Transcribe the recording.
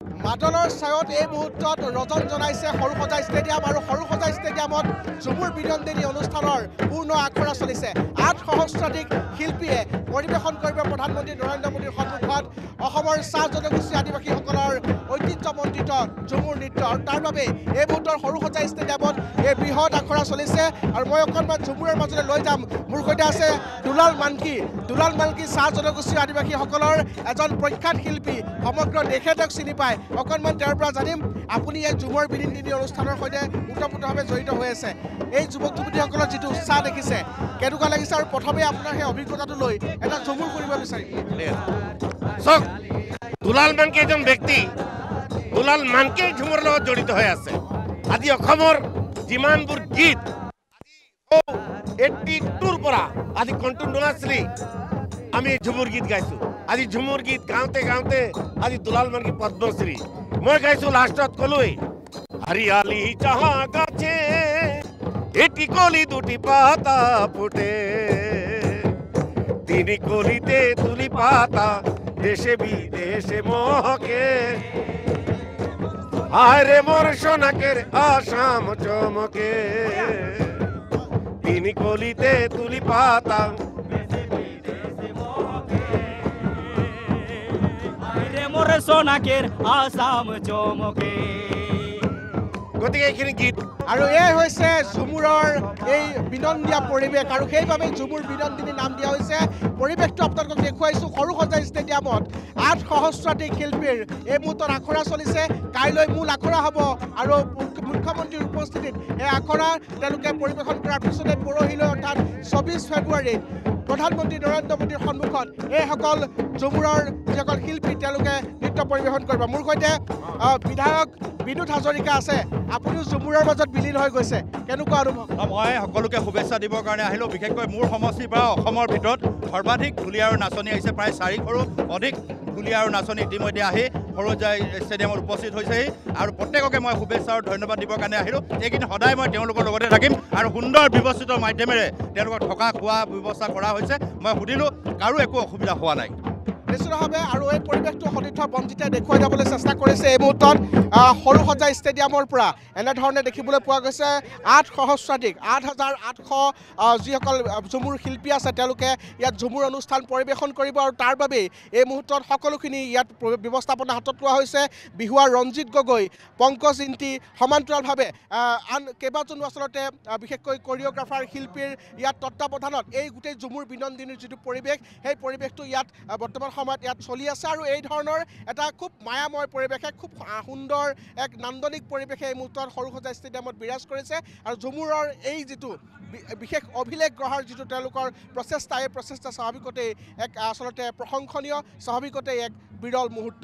মাদলৰ ছায়ত এই মুহূৰ্তত ৰজন জনাইছে সৰুসজাই ষ্টেডিয়াম আৰু সৰুসজাই ষ্টেডিয়ামত ঝুমুৰ বিৰঞ্জনী অনুষ্ঠানৰ পূৰ্ণ আখৰা চলিছে ৮ সহস্ৰাধিক শিল্পীয়ে পৰিৱেশন কৰিব প্ৰধানমন্ত্ৰী নৰেন্দ্ৰ মোদীৰ সন্মুখত অসমৰ চাহ জনগোষ্ঠী আদিবাসীসকলৰ ঐতিহ্যমণ্ডিত ঝুমুৰ নৃত্য আৰু তাৰ বাবে এই মুহূৰ্তৰ সৰুসজাই ষ্টেডিয়ামত এই বৃহৎ আখৰা চলিছে আৰু মই অকণমান ঝুমুৰৰ মাজলৈ লৈ যাম মোৰ সৈতে আছে দুলাল মানকি চাহ জনগোষ্ঠী আদিবাসীসকলৰ এজন প্ৰখ্যাত শিল্পী সমগ্ৰ দেশে তেওঁক চিনি পায় অকণমান তেওঁৰ পৰা জানিম আপুনি এই ঝুমুৰ বিৰঞ্জনী অনুষ্ঠানৰ সৈতে ওতঃপ্ৰোতভাৱে জড়িত হৈ আছে এই যুৱক যুৱতীসকলৰ যিটো উৎসাহ দেখিছে কেনেকুৱা লাগিছে আৰু প্ৰথমে আপোনাৰ সেই অভিজ্ঞতাটো লৈ এটা ঝুমুৰ কৰিব বিচাৰিম চাওক দুলাল মানকি এজন ব্যক্তি দুলাল মানকি ঝুমুৰ লগত জড়িত হৈ আছে আজি অসমৰ যিমানবোৰ গীত 82ৰ পৰা আজি কণ্টুণ্ডনাশ্ৰী আমি ঝুমুৰ গীত গাইছোঁ আজি ঝুমুৰ গীত গাওঁতে গাওঁতে আজি দুলাল মানকি পদ্মশ্ৰী মই গাইছোঁ লাষ্টত ক'লোৱেই হৰিয়ালি চাহা গাছে এটি কলি দুটি পাতা ফুটে তিনি কলিতে তুলি পাতা দেশে বিদেশে মহকে আরে মোর সোনাকের আসাম চমকে তিনি কলিতে তুলি পাতা মোর সোনাকের আসাম চমকে গতিকে এইখিনি গীত আৰু এই হৈছে ঝুমুৰৰ এই বিনন্দীয়া পৰিৱেশ আৰু সেইবাবে ঝুমুৰ বিনন্দিনী নাম দিয়া হৈছে পৰিৱেশটো আপোনালোকক দেখুৱাইছোঁ সৰুসজাই ষ্টেডিয়ামত ৮ সহস্ৰাধিক শিল্পীৰ এই মুহূৰ্তত আখৰা চলিছে কাইলৈ মূল আখৰা হ'ব আৰু মুখ্যমন্ত্ৰীৰ উপস্থিতিত এই আখৰা তেওঁলোকে পৰিৱেশন কৰাৰ পিছতে পৰহিলৈ অৰ্থাৎ ২৪ ফেব্ৰুৱাৰীত প্ৰধানমন্ত্ৰী নৰেন্দ্ৰ মোদীৰ সন্মুখত এইসকল ঝুমুৰৰ যিসকল শিল্পী তেওঁলোকে নৃত্য পৰিৱেশন কৰিব মোৰ সৈতে বিধায়ক বিনোদ হাজৰিকা আছে আপুনিও ঝুমুৰৰ মাজত বিলীন হৈ গৈছে কেনেকুৱা অনুভৱ মই সকলোকে শুভেচ্ছা দিবৰ কাৰণে আহিলোঁ বিশেষকৈ মোৰ সমষ্টিৰ পৰা অসমৰ ভিতৰত সৰ্বাধিক ঢুলীয়া আৰু নাচনী আহিছে প্ৰায় ৪০০ৰো অধিক ঢুলীয়া আৰু নাচনী ইতিমধ্যে আহি সৰুসজাই ষ্টেডিয়ামত উপস্থিত হৈছেহি আৰু প্ৰত্যেককে মই শুভেচ্ছা আৰু ধন্যবাদ দিবৰ কাৰণে আহিলোঁ এইকেইদিন সদায় মই তেওঁলোকৰ লগতে থাকিম আৰু সুন্দৰ ব্যৱস্থিত মাধ্যমেৰে তেওঁলোকক থকা খোৱা ব্যৱস্থা কৰা হৈছে মই সুধিলোঁ কাৰো একো অসুবিধা হোৱা নাই নিশ্চিতভাৱে আৰু এই পৰিৱেশটো সতীৰ্থ বঞ্চিতে দেখুৱাই যাবলৈ চেষ্টা কৰিছে এই মুহূৰ্তত সৰুসজাই ষ্টেডিয়ামৰ পৰা এনেধৰণে দেখিবলৈ পোৱা গৈছে ৮ সহস্ৰাধিক ৮,৮০০ যিসকল ঝুমুৰ শিল্পী আছে তেওঁলোকে ইয়াত ঝুমুৰ অনুষ্ঠান পৰিৱেশন কৰিব আৰু তাৰ বাবেই এই মুহূৰ্তত সকলোখিনি ইয়াত ব্যৱস্থাপনা হাতত লোৱা হৈছে বিহুৱাৰ ৰঞ্জিত গগৈ পংকজ ইণ্টি সমান্তৰালভাৱে আন কেইবাজনো আচলতে বিশেষকৈ কৰিঅ'গ্ৰাফাৰ শিল্পীৰ ইয়াত তত্বাৱধানত এই গোটেই ঝুমুৰ বিনন্দিনীৰ যিটো পৰিৱেশ সেই পৰিৱেশটো ইয়াত বৰ্তমান সময়ত ইয়াত চলি আছে আৰু এই ধৰণৰ এটা খুব মায়াময় পৰিৱেশে খুব সুন্দৰ এক নান্দনিক পৰিৱেশে এই মুহূৰ্তত সৰুসজাই ষ্টেডিয়ামত বিৰাজ কৰিছে আৰু ঝুমুৰৰ এই যিটো বিশেষ অভিলেখ গঢ়াৰ যিটো তেওঁলোকৰ প্ৰচেষ্টা এই প্ৰচেষ্টা স্বাভাৱিকতেই এক আচলতে প্ৰশংসনীয় স্বাভাৱিকতেই এক বিৰল মুহূৰ্ত